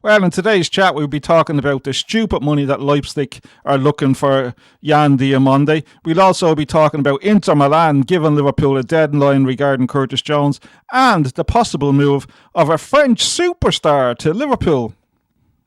Well, in today's chat, we'll be talking about the stupid money that Leipzig are looking for Jan Diomande. We'll also be talking about Inter Milan giving Liverpool a deadline regarding Curtis Jones and the possible move of a French superstar to Liverpool.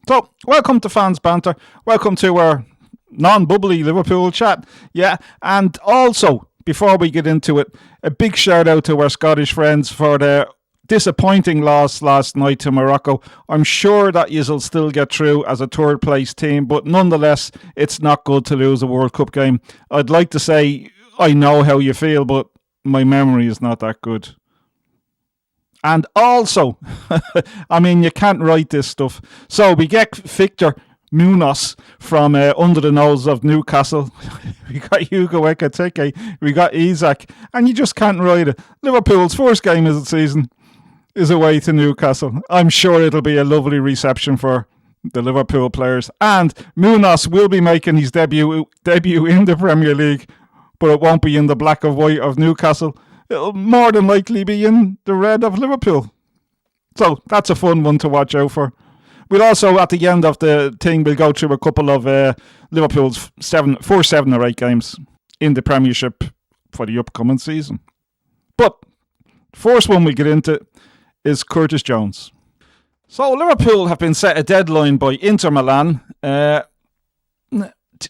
So, welcome to Fans Banter. Welcome to our non-bubbly Liverpool chat. Yeah, and also, before we get into it, a big shout out to our Scottish friends for their disappointing loss last night to Morocco. I'm sure that you'll still get through as a third place team, but nonetheless, it's not good to lose a World Cup game. I'd like to say I know how you feel, but my memory is not that good. And also, I mean, you can't write this stuff. So we get Victor Munoz from under the nose of Newcastle. We got Hugo Ekitike. We got Isak. And you just can't write it. Liverpool's first game of the season is away to Newcastle. I'm sure it'll be a lovely reception for the Liverpool players. And Munoz will be making his debut in the Premier League, but it won't be in the black and white of Newcastle. It'll more than likely be in the red of Liverpool. So that's a fun one to watch out for. We'll also, at the end of the thing, we'll go through a couple of Liverpool's 7 or 8 games in the Premiership for the upcoming season. But first one we get into is Curtis Jones. So Liverpool have been set a deadline by Inter Milan to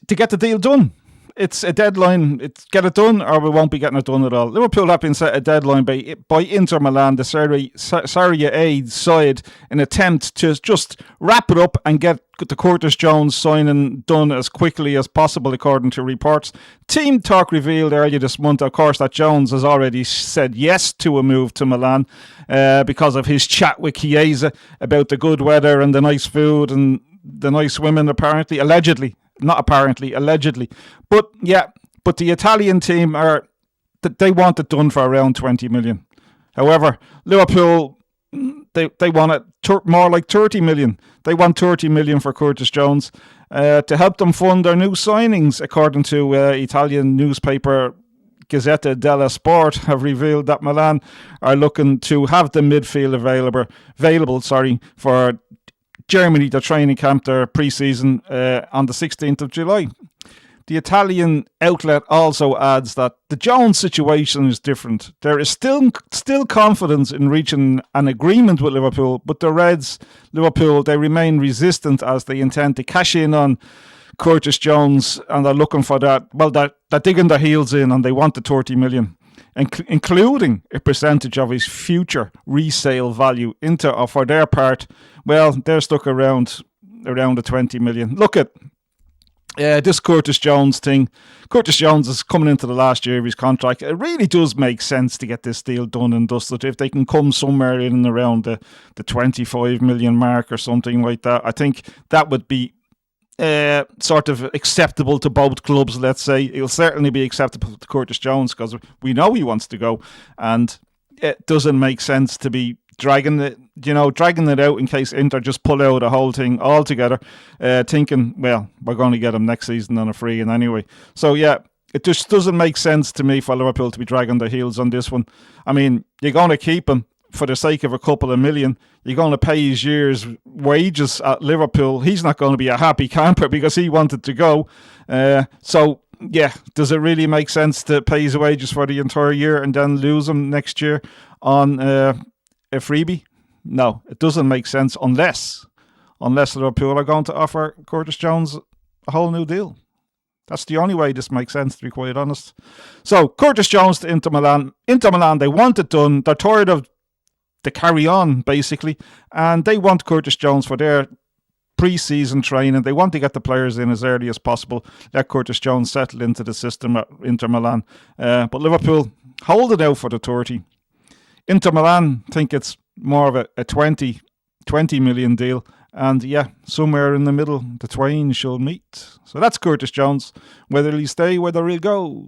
get the deal done. It's a deadline, it's get it done or we won't be getting it done at all. Liverpool have been set a deadline by Inter Milan, the Serie A side, in an attempt to just wrap it up and get the Curtis Jones signing done as quickly as possible, according to reports. Team talk revealed earlier this month, of course, that Jones has already said yes to a move to Milan because of his chat with Chiesa about the good weather and the nice food and the nice women, apparently, allegedly. Not apparently, allegedly. But the Italian team they want it done for around 20 million. However, Liverpool, they want it more like 30 million. They want 30 million for Curtis Jones to help them fund their new signings, according to Italian newspaper Gazzetta dello Sport have revealed that Milan are looking to have the midfield available for Germany, their training camp, their pre-season on the 16th of July. The Italian outlet also adds that the Jones situation is different. There is still confidence in reaching an agreement with Liverpool, but the Reds, Liverpool, they remain resistant as they intend to cash in on Curtis Jones and they're looking for that. Well, they're digging their heels in and they want the 30 million. Including a percentage of his future resale value. Inter, for their part, well, they're stuck around the 20 million. Look at this Curtis Jones thing. Curtis Jones is coming into the last year of his contract. It really does make sense to get this deal done and dusted. If they can come somewhere in and around the 25 million mark or something like that, I think that would be sort of acceptable to both clubs, let's say. It'll certainly be acceptable to Curtis Jones because we know he wants to go, and it doesn't make sense to be dragging it out in case Inter just pull out the whole thing altogether, thinking, well, we're going to get him next season on a free and anyway. So yeah, it just doesn't make sense to me for Liverpool to be dragging their heels on this one. I mean, you're going to keep him for the sake of a couple of million. You're going to pay his year's wages at Liverpool. He's not going to be a happy camper because he wanted to go. So, yeah, does it really make sense to pay his wages for the entire year and then lose him next year on a freebie? No, it doesn't make sense unless Liverpool are going to offer Curtis Jones a whole new deal. That's the only way this makes sense, to be quite honest. So, Curtis Jones to Inter Milan. Inter Milan, they want it done. They're tired of the carry on, basically, and they want Curtis Jones for their pre-season training. They want to get the players in as early as possible, let Curtis Jones settle into the system at Inter Milan. But Liverpool hold it out for the 30. Inter Milan think it's more of a 20 million deal, and yeah, somewhere in the middle, the twain shall meet. So that's Curtis Jones. Whether he'll stay, whether he'll go,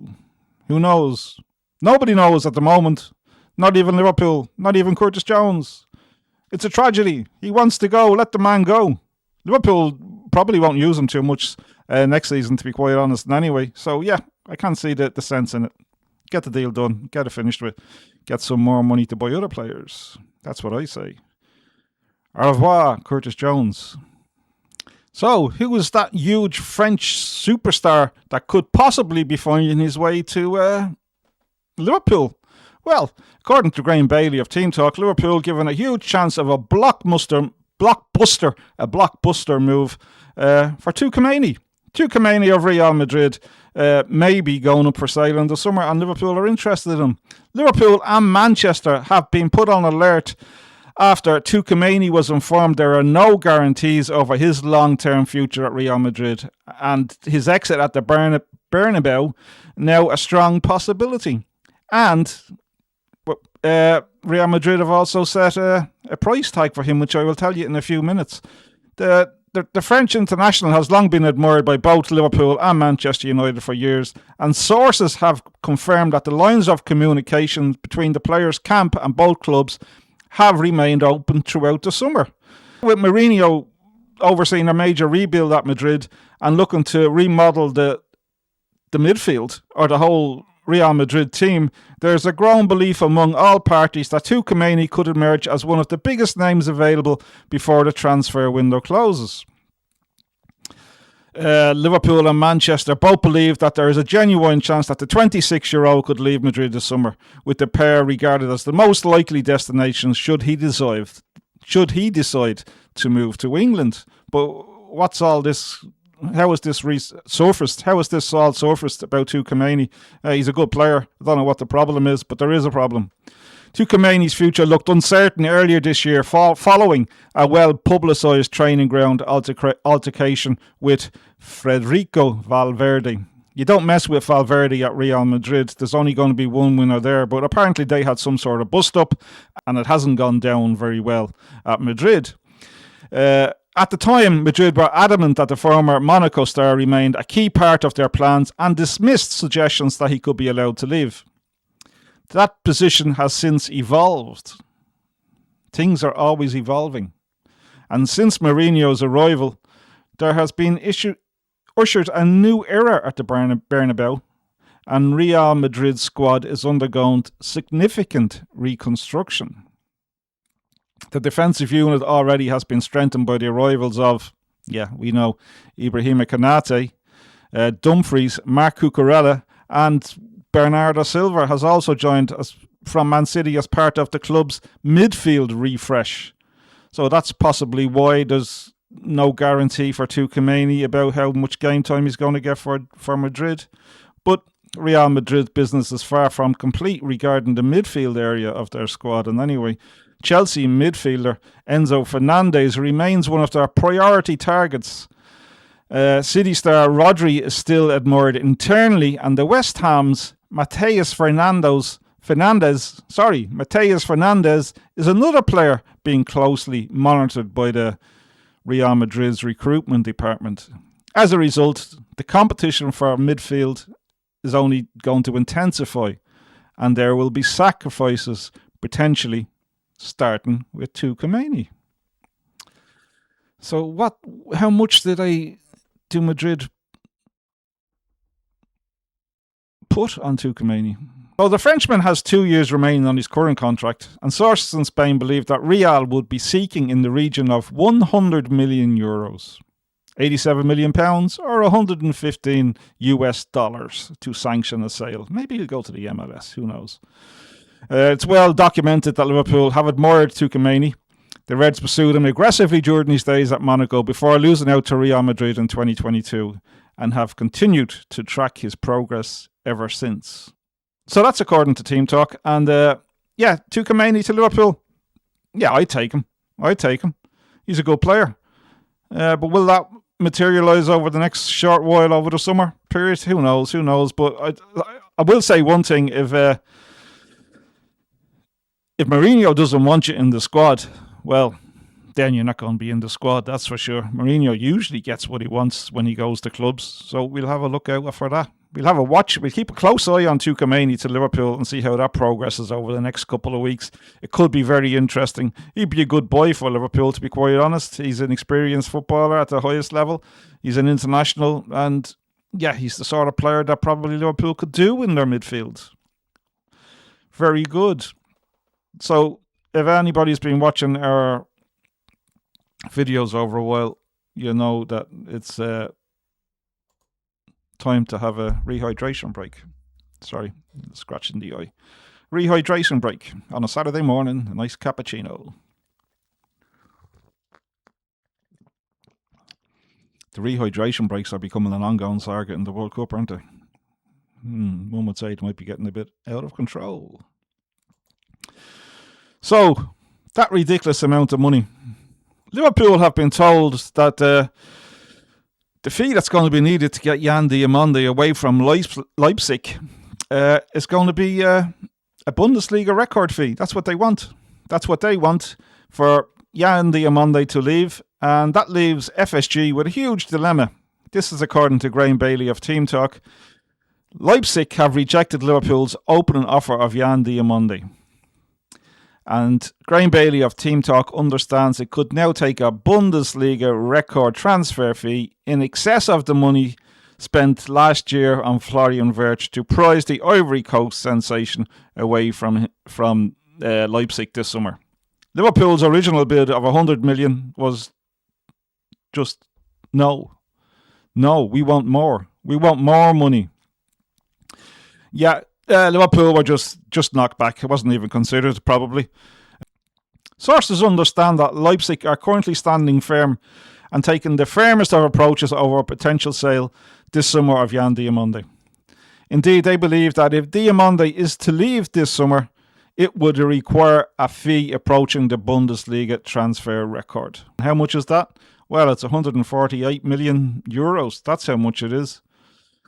who knows? Nobody knows at the moment. Not even Liverpool, not even Curtis Jones. It's a tragedy. He wants to go. Let the man go. Liverpool probably won't use him too much next season, to be quite honest, anyway. So, yeah, I can't see the sense in it. Get the deal done. Get it finished with. get some more money to buy other players. That's what I say. Au revoir, Curtis Jones. So, who is that huge French superstar that could possibly be finding his way to Liverpool? Well, according to Graham Bailey of Team Talk, Liverpool given a huge chance of a blockbuster move for Tchouameni. Tchouameni of Real Madrid may be going up for sale in the summer, and Liverpool are interested in him. Liverpool and Manchester have been put on alert after Tchouameni was informed there are no guarantees over his long-term future at Real Madrid, and his exit at the Bernabeu now a strong possibility. And Real Madrid have also set a price tag for him, which I will tell you in a few minutes. The French international has long been admired by both Liverpool and Manchester United for years, and sources have confirmed that the lines of communication between the players' camp and both clubs have remained open throughout the summer. With Mourinho overseeing a major rebuild at Madrid and looking to remodel the midfield, or the whole Real Madrid team, there's a growing belief among all parties that Tchouameni could emerge as one of the biggest names available before the transfer window closes. Liverpool and Manchester both believe that there is a genuine chance that the 26-year-old could leave Madrid this summer, with the pair regarded as the most likely destinations should he decide to move to England. But what's all this? How is this surfaced? How is this all surfaced about Tchouameni? He's a good player. I don't know what the problem is, but there is a problem. Tchouameni's future looked uncertain earlier this year following a well-publicised training ground altercation with Federico Valverde. You don't mess with Valverde at Real Madrid. There's only going to be one winner there, but apparently they had some sort of bust-up, and it hasn't gone down very well at Madrid. At the time, Madrid were adamant that the former Monaco star remained a key part of their plans and dismissed suggestions that he could be allowed to leave. That position has since evolved. Things are always evolving. And since Mourinho's arrival, there has been ushered a new era at the Bernabeu, and Real Madrid's squad is undergoing significant reconstruction. The defensive unit already has been strengthened by the arrivals of, we know, Ibrahima Konate, Dumfries, Marc Cucurella, and Bernardo Silva has also joined from Man City as part of the club's midfield refresh. So that's possibly why there's no guarantee for Tchouameni about how much game time he's going to get for Madrid. But Real Madrid's business is far from complete regarding the midfield area of their squad. And anyway, Chelsea midfielder Enzo Fernandez remains one of their priority targets. City star Rodri is still admired internally, and the West Ham's Mateus Fernandes is another player being closely monitored by the Real Madrid's recruitment department. As a result, the competition for midfield is only going to intensify, and there will be sacrifices potentially starting with Tchouameni. So how much do Madrid put on Tchouameni? Well, the Frenchman has 2 years remaining on his current contract, and sources in Spain believe that Real would be seeking in the region of €100 million, £87 million, or $115 to sanction a sale. Maybe he'll go to the MLS, who knows? It's well documented that Liverpool have admired Tchouameni. The Reds pursued him aggressively during his days at Monaco before losing out to Real Madrid in 2022, and have continued to track his progress ever since. So that's according to Team Talk. And Tchouameni to Liverpool. Yeah, I'd take him. He's a good player. But will that materialise over the next short while over the summer period? Who knows? But I will say one thing. If Mourinho doesn't want you in the squad, well, then you're not going to be in the squad, that's for sure. Mourinho usually gets what he wants when he goes to clubs, so we'll have a look out for that. We'll keep a close eye on Tchouameni to Liverpool and see how that progresses over the next couple of weeks. It could be very interesting. He'd be a good buy for Liverpool, to be quite honest. He's an experienced footballer at the highest level. He's an international, and he's the sort of player that probably Liverpool could do in their midfield. Very good. So if anybody's been watching our videos over a while, you know that it's time to have a rehydration break. Sorry, scratching the eye. Rehydration break on a Saturday morning, a nice cappuccino. The rehydration breaks are becoming an ongoing saga in the World Cup, aren't they? One would say it might be getting a bit out of control. So, that ridiculous amount of money. Liverpool have been told that the fee that's going to be needed to get Jan Diomande away from Leipzig is going to be a Bundesliga record fee. That's what they want. That's what they want for Jan Diomande to leave. And that leaves FSG with a huge dilemma. This is according to Graham Bailey of Team Talk. Leipzig have rejected Liverpool's opening offer of Jan Diomande. And Graham Bailey of Team Talk understands it could now take a Bundesliga record transfer fee in excess of the money spent last year on Florian Wirtz to prize the Ivory Coast sensation away from Leipzig this summer. Liverpool's original bid of 100 million was just no, we want more. We want more money. Yeah, Liverpool were just knocked back. It wasn't even considered, probably. Sources understand that Leipzig are currently standing firm and taking the firmest of approaches over a potential sale this summer of Jan Diomande. Indeed, they believe that if Diomande is to leave this summer, it would require a fee approaching the Bundesliga transfer record. How much is that? Well, it's 148 million euros. That's how much it is.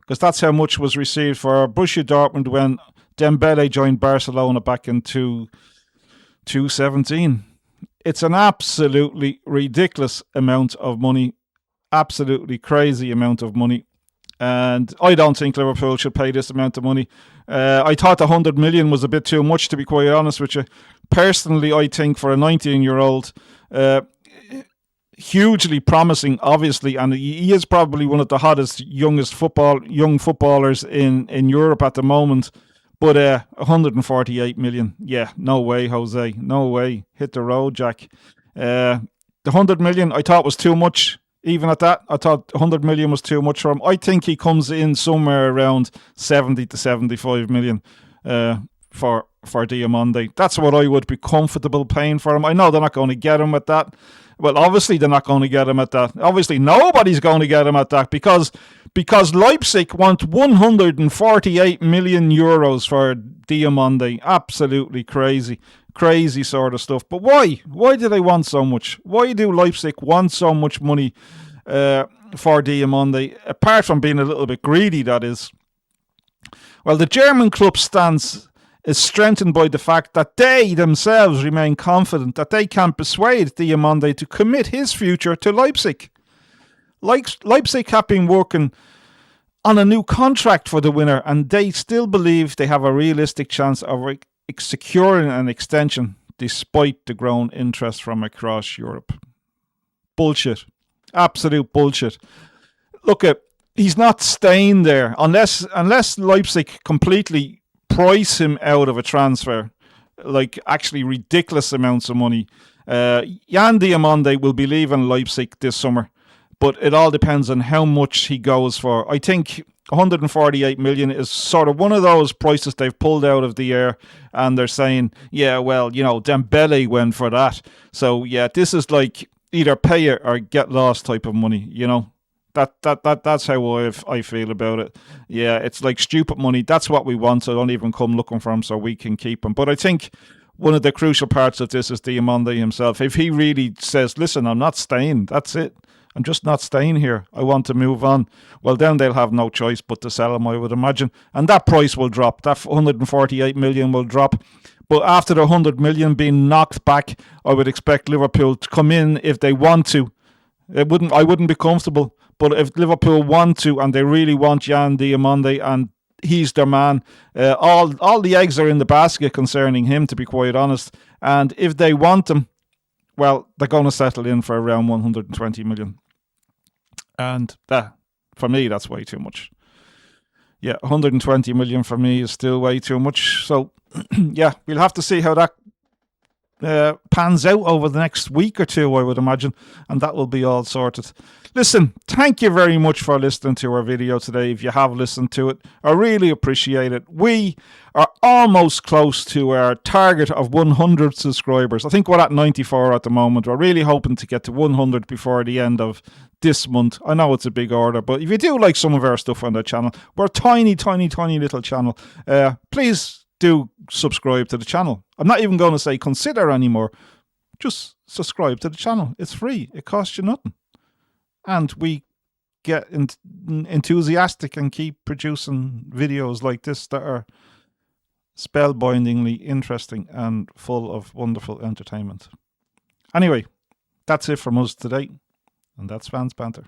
Because that's how much was received for Borussia Dortmund when Dembele joined Barcelona back in 2017. It's an absolutely ridiculous amount of money. Absolutely crazy amount of money. And I don't think Liverpool should pay this amount of money. I thought 100 million was a bit too much, to be quite honest with you. Personally, I think for a 19-year-old, hugely promising, obviously, and he is probably one of the hottest young footballers in Europe at the moment. But 148 million, yeah, no way, Jose, no way. Hit the road, Jack. The 100 million I thought was too much. Even at that, I thought 100 million was too much for him. I think he comes in somewhere around 70 to 75 million for Diomande. That's what I would be comfortable paying for him. I know they're not going to get him at that. Well, obviously they're not going to get him at that. Obviously nobody's going to get him at that because Leipzig want 148 million euros for Diomande. Absolutely crazy sort of stuff. But why? Why do they want so much? Why do Leipzig want so much money for Diomande? Apart from being a little bit greedy, that is. Well, the German club's stance is strengthened by the fact that they themselves remain confident that they can persuade Diomande to commit his future to Leipzig. Leipzig have been working on a new contract for the winner, and they still believe they have a realistic chance of securing an extension despite the growing interest from across Europe. Bullshit. Absolute bullshit. Look, he's not staying there unless Leipzig completely price him out of a transfer, like actually ridiculous amounts of money. Jan Diomande will be leaving Leipzig this summer, but it all depends on how much he goes for. I think 148 million is sort of one of those prices they've pulled out of the air, and they're saying, yeah, well, you know, Dembele went for that. So yeah, this is like either pay it or get lost type of money, you know. That's how I feel about it. Yeah, it's like stupid money. That's what we want, so don't even come looking for him so we can keep him. But I think one of the crucial parts of this is Diomande himself. If he really says, listen, I'm not staying, that's it. I'm just not staying here. I want to move on. Well, then they'll have no choice but to sell him, I would imagine. And that price will drop. That 148 million will drop. But after the 100 million being knocked back, I would expect Liverpool to come in if they want to. I wouldn't be comfortable. But if Liverpool want to, and they really want Jan Diomande, and he's their man, all the eggs are in the basket concerning him, to be quite honest. And if they want him, well, they're going to settle in for around 120 million. And that, for me, that's way too much. Yeah, 120 million for me is still way too much. So, yeah, we'll have to see how that pans out over the next week or two, I would imagine, and that will be all sorted. Listen, thank you very much for listening to our video today. If you have listened to it, I really appreciate it. We are almost close to our target of 100 subscribers. I think we're at 94 at the moment. We're really hoping to get to 100 before the end of this month. I know it's a big order, but if you do like some of our stuff on the channel, we're a tiny little channel. Please do subscribe to the channel. I'm not even going to say consider anymore. Just subscribe to the channel. It's free. It costs you nothing. And we get enthusiastic and keep producing videos like this that are spellbindingly interesting and full of wonderful entertainment. Anyway, that's it from us today. And that's Fans Banter.